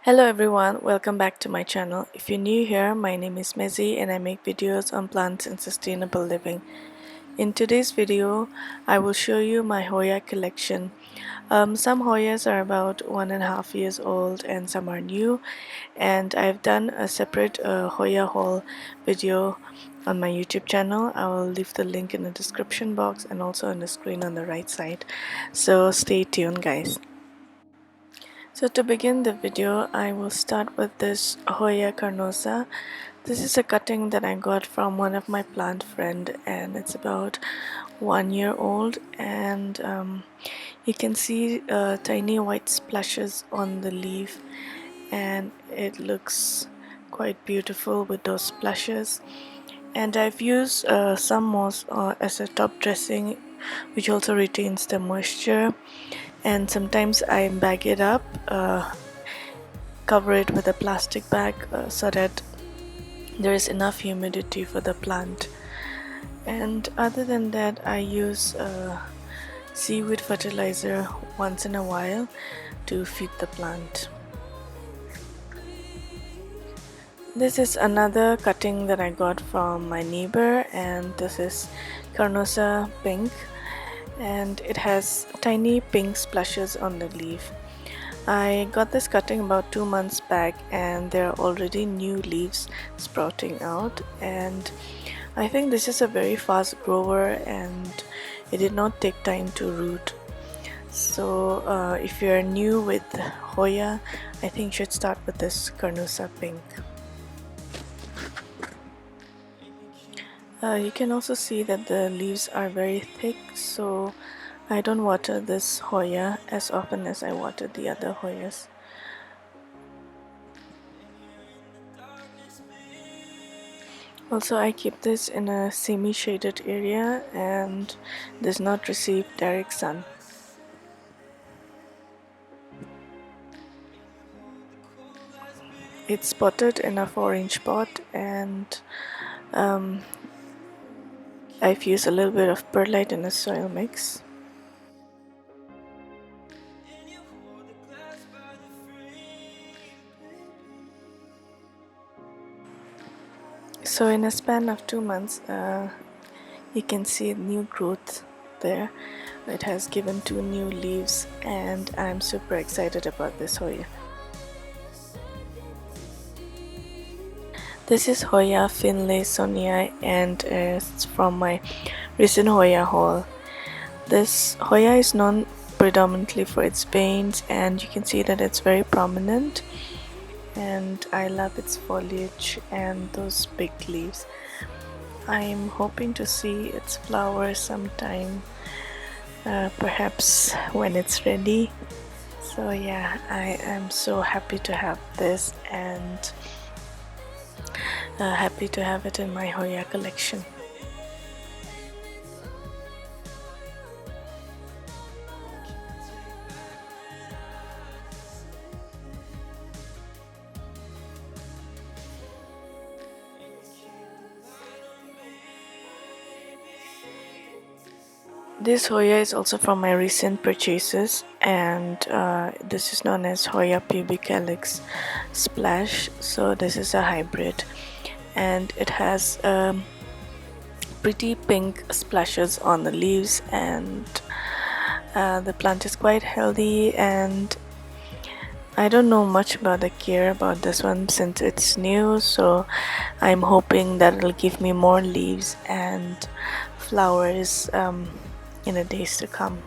Hello everyone, welcome back to my channel. If you're new here, my name is Mezi and I make videos on plants and sustainable living. In today's video, I will show you my Hoya collection. Some Hoyas are about 1.5 years old and some are new, and I've done a separate Hoya haul video on my YouTube channel. I will leave the link in the description box and also on the screen on the right side. So stay tuned guys. So to begin the video, I will start with this Hoya Carnosa. This is a cutting that I got from one of my plant friend, and it's about 1 year old, and you can see tiny white splashes on the leaf, and it looks quite beautiful with those splashes. And I've used some moss as a top dressing, which also retains the moisture, and sometimes I bag it up, cover it with a plastic bag so that there is enough humidity for the plant. And other than that, I use seaweed fertilizer once in a while to feed the plant. This is another cutting that I got from my neighbor, and this is Carnosa pink, and it has tiny pink splashes on the leaf. I got this cutting about 2 months back, and there are already new leaves sprouting out, and I think this is a very fast grower and it did not take time to root. So if you're new with Hoya, I think you should start with this Carnosa pink. You can also see that the leaves are very thick, so I don't water this Hoya as often as I water the other Hoyas. Also, I keep this in a semi-shaded area and does not receive direct sun. It's potted in a 4-inch pot, and I've used a little bit of perlite in a soil mix. So in a span of 2 months, you can see new growth there. It has given 2 new leaves, and I'm super excited about this Hoya. This is Hoya Finley Sonia, and it's from my recent Hoya haul. This Hoya is known predominantly for its veins, and you can see that it's very prominent, and I love its foliage and those big leaves. I'm hoping to see its flowers sometime, perhaps when it's ready. So yeah, I am so happy to have this, and happy to have it in my Hoya collection. This Hoya is also from my recent purchases, and this is known as Hoya pubic calyx splash. So this is a hybrid, and it has pretty pink splashes on the leaves, and the plant is quite healthy, and I don't know much about the care about this one since it's new, so I'm hoping that it'll give me more leaves and flowers in the days to come.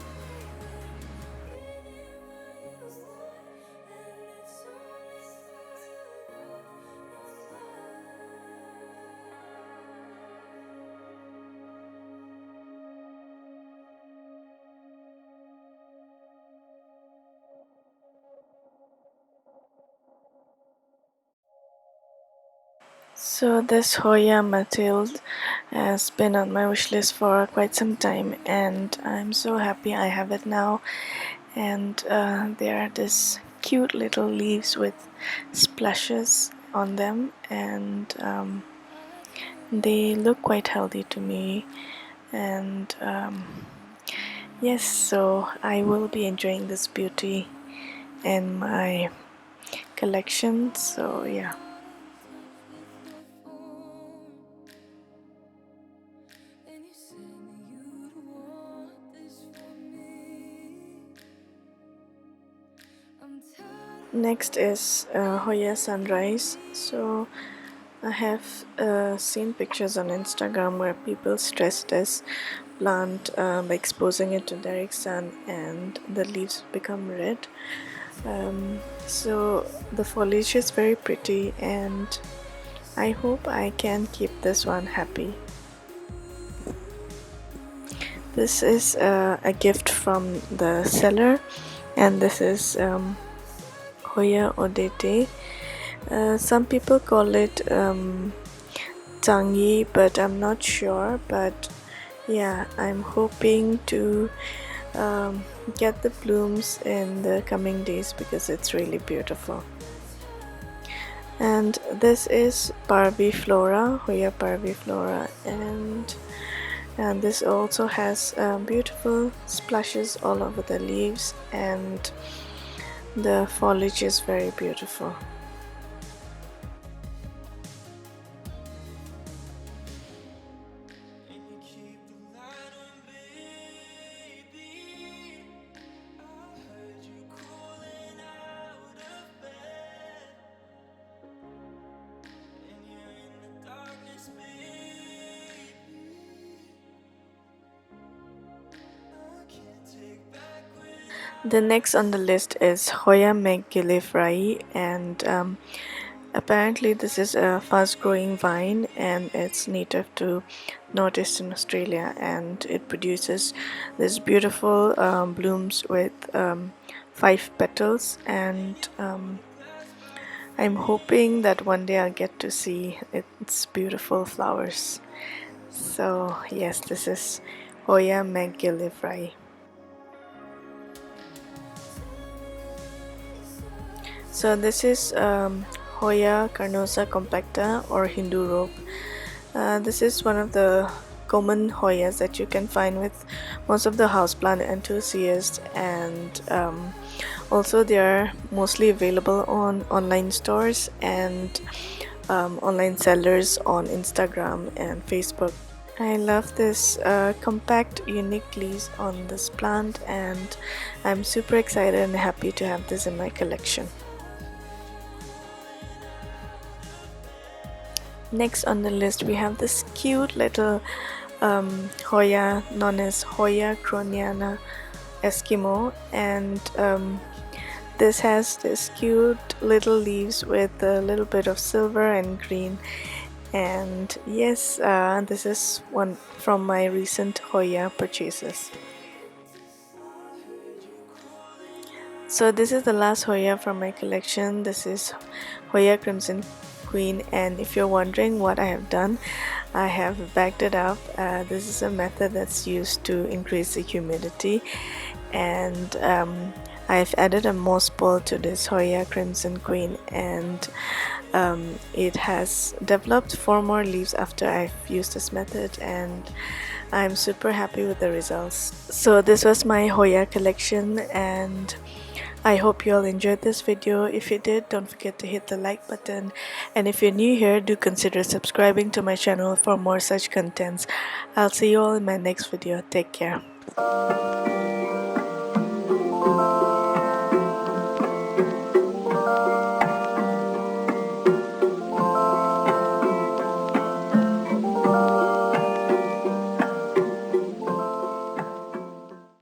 So this Hoya Matil has been on my wish list for quite some time, and I'm so happy I have it now. And there are these cute little leaves with splashes on them, and they look quite healthy to me. And yes, so I will be enjoying this beauty in my collection. So yeah. Next is Hoya Sunrise. So I have seen pictures on Instagram where people stress this plant by exposing it to direct sun and the leaves become red. So the foliage is very pretty and I hope I can keep this one happy. This is a gift from the seller, and this is Hoya Deity. Some people call it Tangi, but I'm not sure. But yeah, I'm hoping to get the blooms in the coming days because it's really beautiful. And this is parviflora, Hoya parviflora, and this also has beautiful splashes all over the leaves, and the foliage is very beautiful. The next on the list is Hoya Matil, and apparently this is a fast-growing vine and it's native to northeastern Australia, and it produces this beautiful blooms with 5 petals, and I'm hoping that one day I'll get to see its beautiful flowers. So yes, this is Hoya Matil. So this is Hoya Carnosa Compacta or Hindu rope. This is one of the common Hoyas that you can find with most of the houseplant enthusiasts, and also they are mostly available on online stores and online sellers on Instagram and Facebook. I love this compact unique leaves on this plant, and I'm super excited and happy to have this in my collection. Next on the list we have this cute little Hoya known as Hoya Croniana Eskimo, and this has this cute little leaves with a little bit of silver and green. And yes, this is one from my recent Hoya purchases. So this is the last Hoya from my collection. This is Hoya Crimson Queen, and if you're wondering what I have done, I have backed it up. This is a method that's used to increase the humidity, and I've added a moss ball to this Hoya Crimson Queen, and it has developed 4 more leaves after I've used this method, and I'm super happy with the results. So this was my Hoya collection, and I hope you all enjoyed this video. If you did, don't forget to hit the like button, and if you're new here, do consider subscribing to my channel for more such contents. I'll see you all in my next video. Take care.